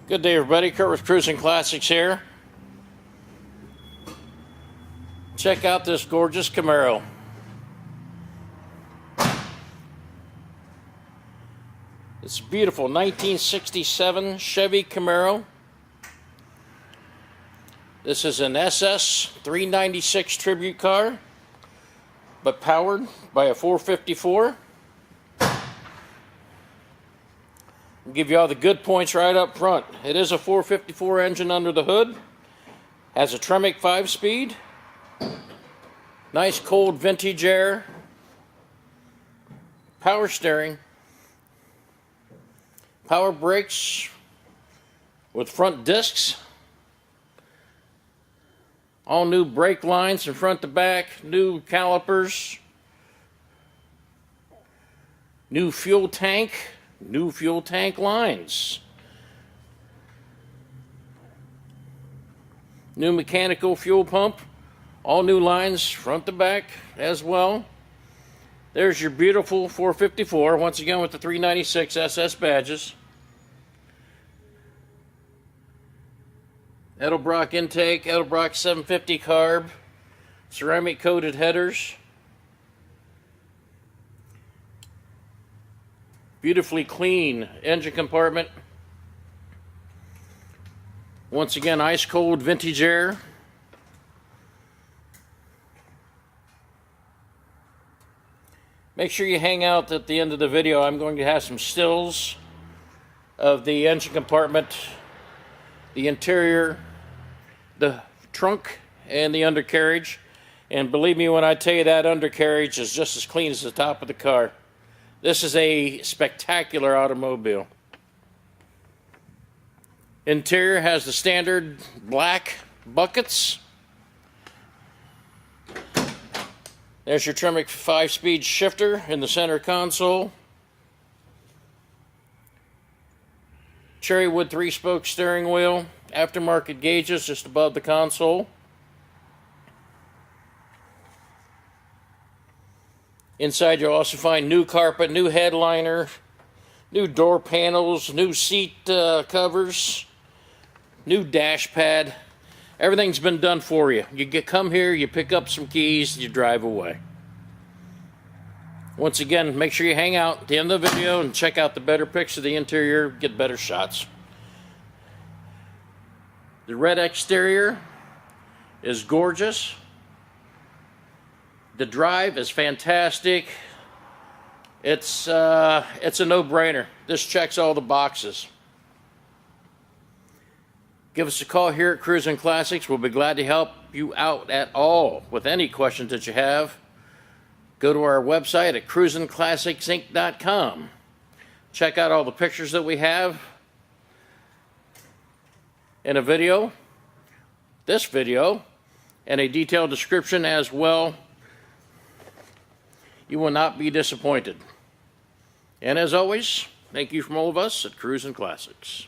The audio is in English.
Good day, everybody. Kurt with Cruising Classics here. Check out this gorgeous Camaro. It's a beautiful 1967 Chevy Camaro. This is an SS 396 tribute car, but powered by a 454. I'll give you all the good points right up front. It is a 454 engine under the hood. Has a Tremec 5-speed. Nice cold vintage air. Power steering. Power brakes with front discs. All new brake lines from front to back. New calipers. New fuel tank. New fuel tank lines. New mechanical fuel pump. All new lines front to back as well. There's your beautiful 454, once again with the 396 SS badges. Edelbrock intake, Edelbrock 750 carb, ceramic coated headers. Beautifully clean engine compartment. Once again, ice cold vintage air. Make sure you hang out at the end of the video. I'm going to have some stills of the engine compartment, the interior, the trunk, and the undercarriage. And believe me when I tell you that undercarriage is just as clean as the top of the car. This is a spectacular automobile. Interior has the standard black buckets. There's your Tremec 5-speed shifter in the center console. Cherry wood 3-spoke steering wheel. Aftermarket gauges just above the console. Inside you'll also find new carpet, new headliner, new door panels, new seat covers, new dash pad. Everything's been done for you. You come here, you pick up some keys, you drive away. Once again, make sure you hang out at the end of the video and check out the better pics of the interior, get better shots. The red exterior is gorgeous. The drive is fantastic. It's a no-brainer. This checks all the boxes. Give us a call here at Cruising Classics. We'll be glad to help you out at all with any questions that you have. Go to our website at cruisingclassicsinc.com. Check out all the pictures that we have in a video, this video, and a detailed description as well. You will not be disappointed. And as always, thank you from all of us at Cruising Classics.